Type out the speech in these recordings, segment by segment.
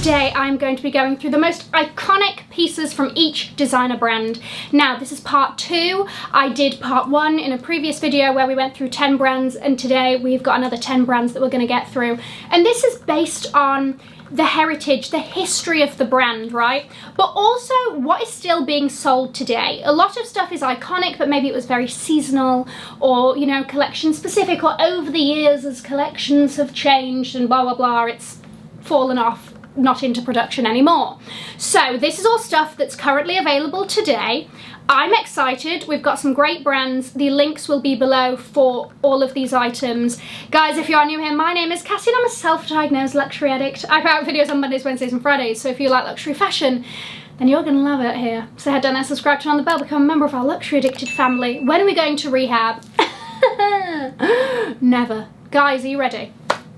today I'm going to be going through the most iconic pieces from each designer brand. Now, this is part 2. I did part 1 in a previous video where we went through 10 brands, and today we've got another 10 brands that we're going to get through. And this is based on the heritage, the history of the brand, right? But also what is still being sold today. A lot of stuff is iconic, but maybe it was very seasonal or, you know, collection specific, or over the years as collections have changed and blah, blah, blah, it's fallen off, not into production anymore. So this is all stuff that's currently available today. I'm excited. We've got some great brands. The links will be below for all of these items. Guys, if you are new here, my name is Cassie and I'm a self-diagnosed luxury addict. I put out videos on Mondays, Wednesdays and Fridays, so if you like luxury fashion, then you're gonna love it here. So head down there, subscribe, turn on the bell, become a member of our luxury addicted family. When are we going to rehab? Never. Guys, are you ready?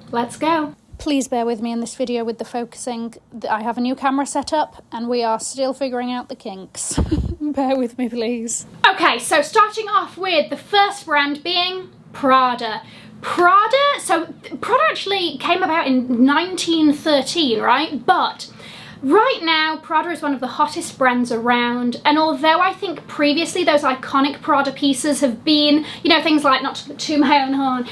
Let's go. Please bear with me in this video with the focusing. I have a new camera set up and we are still figuring out the kinks. Bear with me, please. Okay, so starting off with the first brand being Prada. So Prada actually came about in 1913, right? But right now, Prada is one of the hottest brands around, and although I think previously those iconic Prada pieces have been, you know, things like, not to toot my own horn,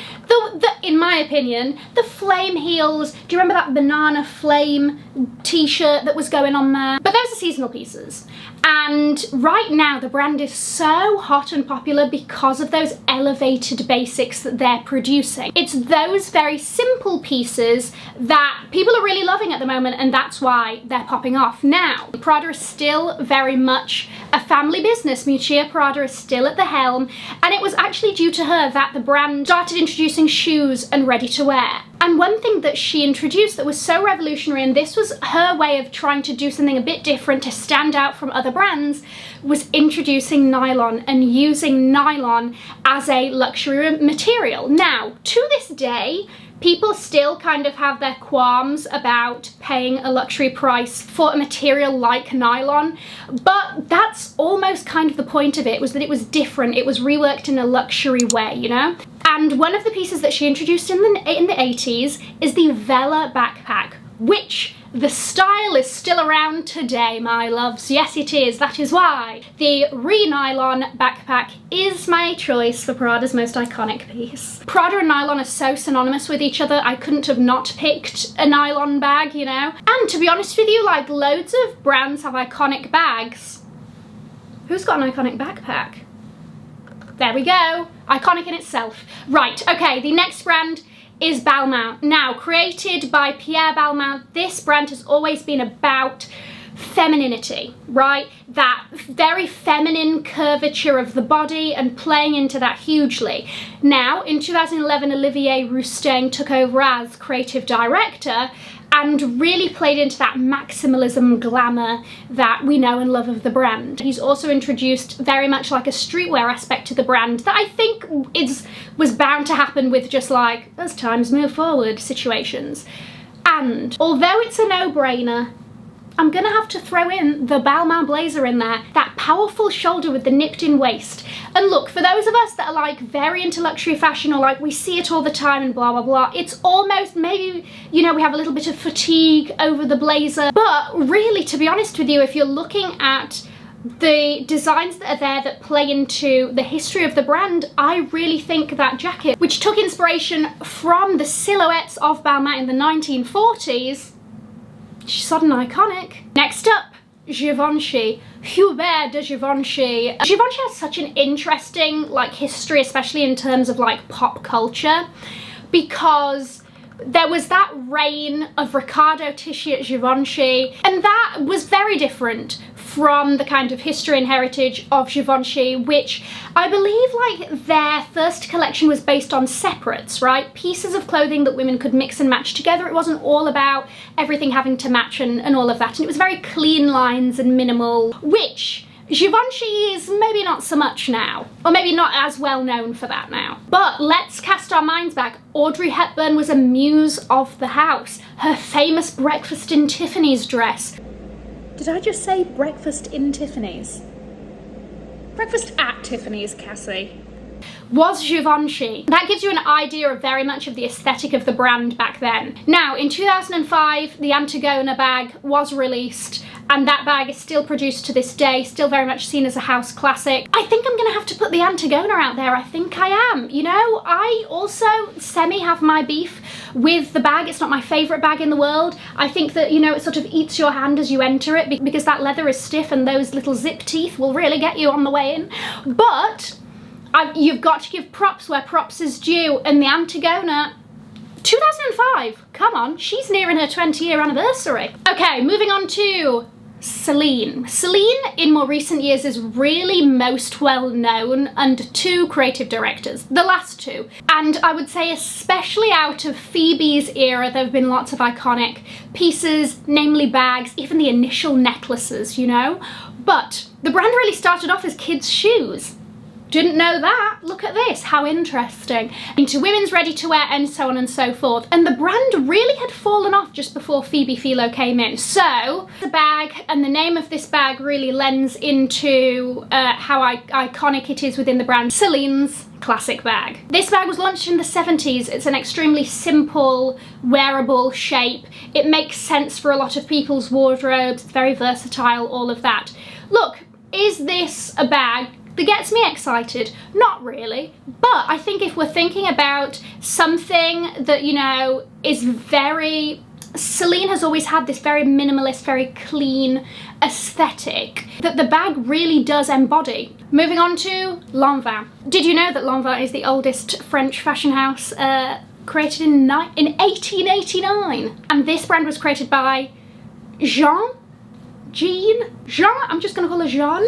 in my opinion, the flame heels, do you remember that banana flame t-shirt that was going on there? But those are seasonal pieces. And right now the brand is so hot and popular because of those elevated basics that they're producing. It's those very simple pieces that people are really loving at the moment, and that's why they're popping off. Now, Prada is still very much a family business. Miuccia Prada is still at the helm, and it was actually due to her that the brand started introducing shoes and ready-to-wear. And one thing that she introduced that was so revolutionary, and this was her way of trying to do something a bit different to stand out from other brands, was introducing nylon and using nylon as a luxury material. Now, to this day, people still kind of have their qualms about paying a luxury price for a material like nylon, but that's almost kind of the point of it, was that it was different. It was reworked in a luxury way, you know? And one of the pieces that she introduced in the 80s is the Vela backpack, which the style is still around today, my loves. Yes, it is. That is why the re-nylon backpack is my choice for Prada's most iconic piece. Prada and nylon are so synonymous with each other, I couldn't have not picked a nylon bag, you know? And to be honest with you, like, loads of brands have iconic bags. Who's got an iconic backpack? There we go. Iconic in itself. Right, okay, the next brand is Balmain. Now, created by Pierre Balmain, this brand has always been about femininity, right? That very feminine curvature of the body and playing into that hugely. Now, in 2011, Olivier Rousteing took over as creative director and really played into that maximalism glamour that we know and love of the brand. He's also introduced very much like a streetwear aspect to the brand that I think was bound to happen with just like, as times move forward situations. And although it's a no-brainer, I'm gonna have to throw in the Balmain blazer in there. That powerful shoulder with the nipped in waist. And look, for those of us that are like very into luxury fashion, or like we see it all the time and blah, blah, blah, it's almost maybe, you know, we have a little bit of fatigue over the blazer. But really, to be honest with you, if you're looking at the designs that are there that play into the history of the brand, I really think that jacket, which took inspiration from the silhouettes of Balmain in the 1940s, she's sudden iconic. Next up, Givenchy. Hubert de Givenchy. Givenchy has such an interesting like history, especially in terms of like pop culture, because there was that reign of Riccardo Tisci at Givenchy, and that was very different from the kind of history and heritage of Givenchy, which I believe like their first collection was based on separates, right? Pieces of clothing that women could mix and match together. It wasn't all about everything having to match and all of that. And it was very clean lines and minimal, which Givenchy is maybe not so much now, or maybe not as well known for that now. But let's cast our minds back. Audrey Hepburn was a muse of the house. Her famous Breakfast in Tiffany's dress. Did I just say breakfast in Tiffany's? Breakfast at Tiffany's, Cassie. was Givenchy. That gives you an idea of very much of the aesthetic of the brand back then. Now, in 2005, the Antigona bag was released, and that bag is still produced to this day, still very much seen as a house classic. I think I'm gonna have to put the Antigona out there. I think I am. You know, I also semi have my beef with the bag. It's not my favorite bag in the world. I think that, you know, it sort of eats your hand as you enter it because that leather is stiff and those little zip teeth will really get you on the way in. But you've got to give props where props is due, and the Antigona, 2005, come on, she's nearing her 20-year anniversary. Okay, moving on to Celine. Celine in more recent years is really most well known under two creative directors, the last two. And I would say especially out of Phoebe's era, there have been lots of iconic pieces, namely bags, even the initial necklaces, you know? But the brand really started off as kids' shoes. Didn't know that. Look at this, how interesting. Into women's ready-to-wear and so on and so forth. And the brand really had fallen off just before Phoebe Philo came in. So the bag and the name of this bag really lends into how iconic it is within the brand. Celine's classic bag. This bag was launched in the 70s. It's an extremely simple, wearable shape. It makes sense for a lot of people's wardrobes. It's very versatile, all of that. Look, is this a bag that gets me excited? Not really, but I think if we're thinking about something that, you know, is very... Celine has always had this very minimalist, very clean aesthetic that the bag really does embody. Moving on to Lanvin. Did you know that Lanvin is the oldest French fashion house created in 1889? And this brand was created by Jean, I'm just gonna call her Jean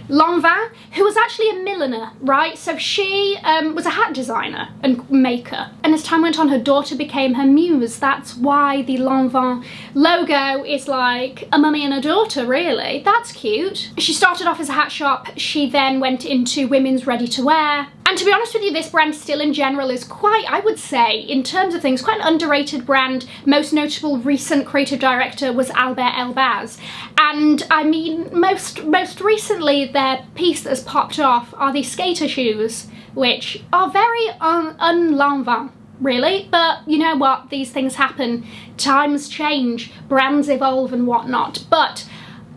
Lanvin, who was actually a milliner, right? So she was a hat designer and maker. And as time went on, her daughter became her muse. That's why the Lanvin logo is like a mummy and a daughter, really. That's cute. She started off as a hat shop. She then went into women's ready-to-wear. And to be honest with you, this brand still in general is quite, I would say, in terms of things, quite an underrated brand. Most notable recent creative director was Albert Elbaz. And I mean, most recently, their piece that's popped off are these skater shoes, which are very un-Lanvin, really. But you know what? These things happen. Times change, brands evolve and whatnot. But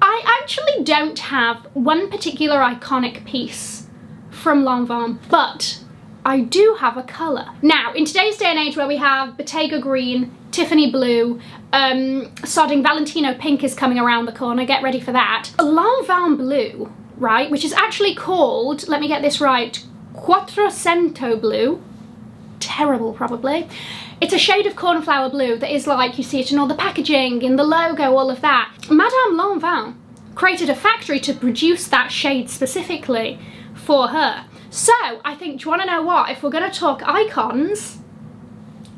I actually don't have one particular iconic piece from Lanvin, but I do have a colour. Now, in today's day and age where we have Bottega green, Tiffany blue, sodding Valentino pink is coming around the corner, get ready for that. Lanvin blue, right, which is actually called, let me get this right, Quattrocento blue, terrible probably. It's a shade of cornflower blue that is like, you see it in all the packaging, in the logo, all of that. Madame Lanvin created a factory to produce that shade specifically for her. So I think, do you want to know what? If we're going to talk icons,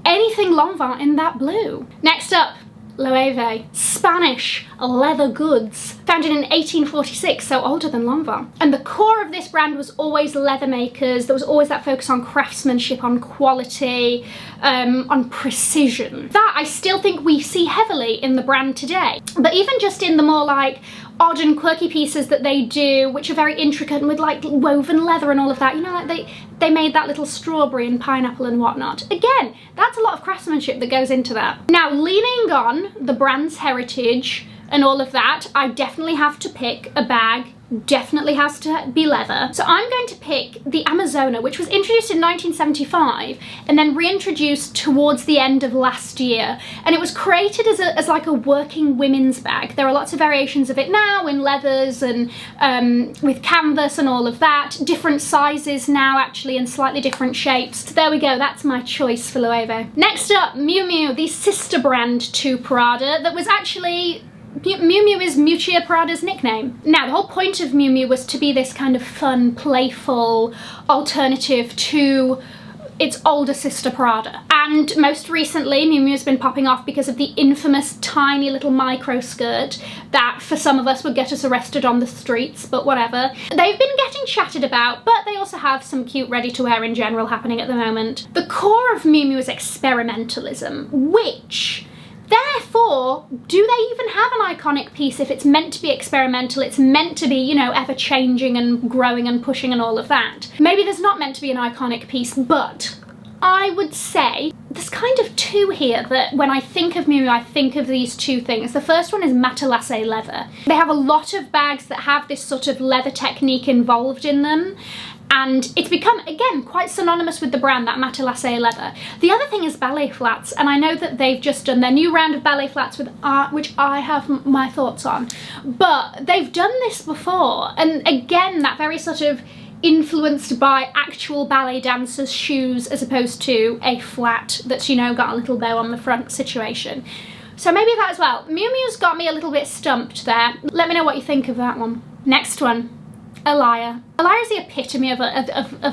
anything Lanvin in that blue. Next up, Loewe, Spanish leather goods, founded in 1846, so older than Lanvin. And the core of this brand was always leather makers. There was always that focus on craftsmanship, on quality, on precision. That I still think we see heavily in the brand today. But even just in the more like odd and quirky pieces that they do, which are very intricate and with like woven leather and all of that, you know, like they made that little strawberry and pineapple and whatnot. Again, that's a lot of craftsmanship that goes into that. Now, leaning on the brand's heritage and all of that, I definitely have to pick a bag. Definitely has to be leather. So I'm going to pick the Amazona, which was introduced in 1975 and then reintroduced towards the end of last year. And it was created as like a working women's bag. There are lots of variations of it now in leathers and with canvas and all of that. Different sizes now actually and slightly different shapes. So there we go, that's my choice for Loewe. Next up, Miu Miu, the sister brand to Prada that was actually... Miu Miu is Miuccia Prada's nickname. Now, the whole point of Miu Miu was to be this kind of fun, playful alternative to its older sister Prada. And most recently, Miu Miu has been popping off because of the infamous tiny little micro skirt that for some of us would get us arrested on the streets, but whatever. They've been getting chatted about, but they also have some cute ready-to-wear in general happening at the moment. The core of Miu Miu is experimentalism, which Therefore, do they even have an iconic piece if it's meant to be experimental, it's meant to be, you know, ever-changing and growing and pushing and all of that? Maybe there's not meant to be an iconic piece, but I would say there's kind of two here that when I think of Miu Miu, I think of these two things. The first one is matelassé leather. They have a lot of bags that have this sort of leather technique involved in them, and it's become, again, quite synonymous with the brand, that matelassé leather. The other thing is ballet flats, and I know that they've just done their new round of ballet flats with art, which I have my thoughts on, but they've done this before, and again, that very sort of influenced by actual ballet dancers' shoes as opposed to a flat that's, you know, got a little bow on the front situation. So maybe that as well. Miu Miu's got me a little bit stumped there. Let me know what you think of that one. Next one. Elie. Elie is the epitome of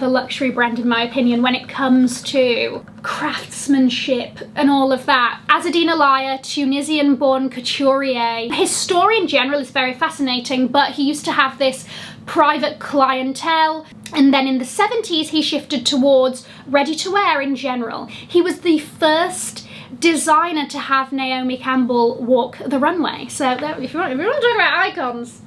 a luxury brand, in my opinion, when it comes to craftsmanship and all of that. Azzedine Elie, Tunisian-born couturier. His story in general is very fascinating, but he used to have this private clientele, and then in the 70s he shifted towards ready-to-wear in general. He was the first designer to have Naomi Campbell walk the runway. So if you want to talk about icons.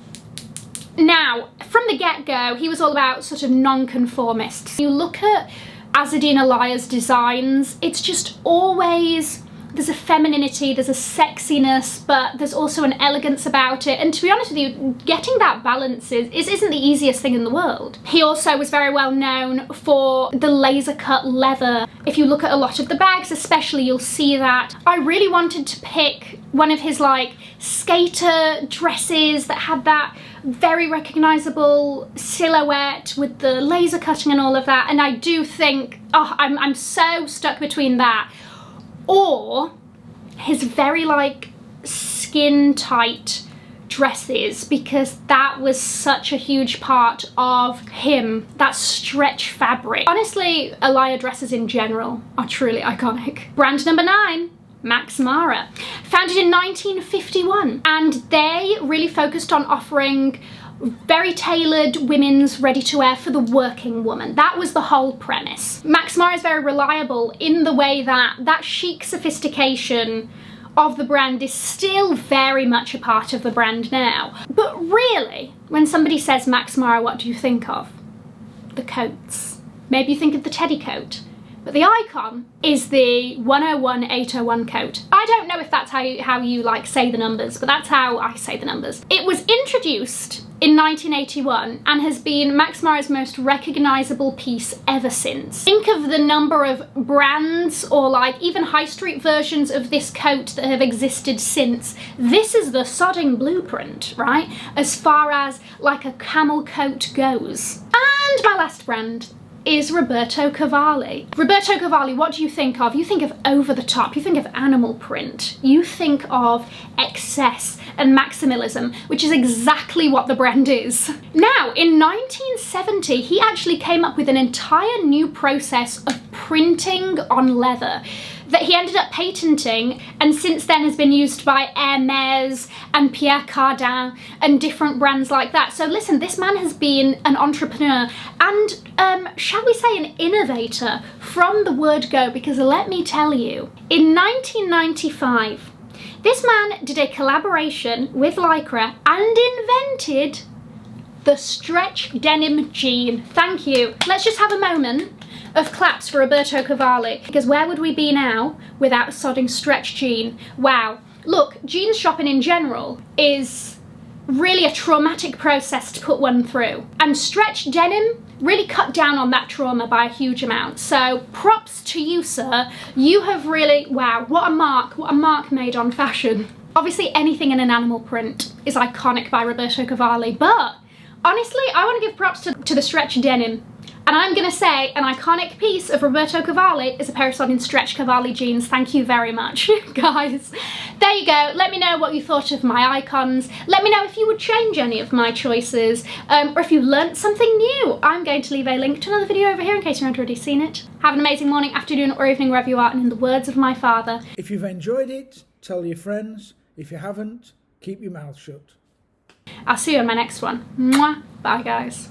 Now, from the get-go, he was all about sort of non-conformists. You look at Azzedine Elie's designs, it's just always, there's a femininity, there's a sexiness, but there's also an elegance about it. And to be honest with you, getting that balance isn't the easiest thing in the world. He also was very well known for the laser cut leather. If you look at a lot of the bags especially, you'll see that. I really wanted to pick one of his like skater dresses that had that very recognizable silhouette with the laser cutting and all of that, and I do think, oh, I'm so stuck between that or his very like skin tight dresses, because that was such a huge part of him, that stretch fabric. Honestly, Elie dresses in general are truly iconic. Brand number 9. Max Mara, founded in 1951, and they really focused on offering very tailored women's ready-to-wear for the working woman. That was the whole premise. Max Mara is very reliable in the way that that chic sophistication of the brand is still very much a part of the brand now. But really, when somebody says Max Mara, what do you think of? The coats. Maybe you think of the teddy coat. But the icon is the 101-801 coat. I don't know if that's how you like say the numbers, but that's how I say the numbers. It was introduced in 1981 and has been Max Mara's most recognizable piece ever since. Think of the number of brands or like even high street versions of this coat that have existed since. This is the sodding blueprint, right? As far as like a camel coat goes. And my last brand is Roberto Cavalli. Roberto Cavalli, what do you think of? You think of over the top, you think of animal print, you think of excess and maximalism, which is exactly what the brand is. Now, in 1970, he actually came up with an entire new process of printing on leather that he ended up patenting, and since then has been used by Hermes and Pierre Cardin and different brands like that. So listen, this man has been an entrepreneur and, shall we say, an innovator from the word go, because let me tell you, in 1995, this man did a collaboration with Lycra and invented the stretch denim jean. Thank you. Let's just have a moment of claps for Roberto Cavalli, because where would we be now without a sodding stretch jean? Wow. Look, jeans shopping in general is really a traumatic process to put one through, and stretch denim really cut down on that trauma by a huge amount. So props to you, sir. You have really, wow, what a mark made on fashion. Obviously anything in an animal print is iconic by Roberto Cavalli, but honestly, I want to give props to the stretch denim. And I'm gonna say an iconic piece of Roberto Cavalli is a pair of sodding stretch Cavalli jeans. Thank you very much, guys. There you go. Let me know what you thought of my icons. Let me know if you would change any of my choices, or if you learnt something new. I'm going to leave a link to another video over here in case you haven't already seen it. Have an amazing morning, afternoon, or evening wherever you are, and in the words of my father, if you've enjoyed it, tell your friends. If you haven't, keep your mouth shut. I'll see you on my next one. Mwah. Bye, guys.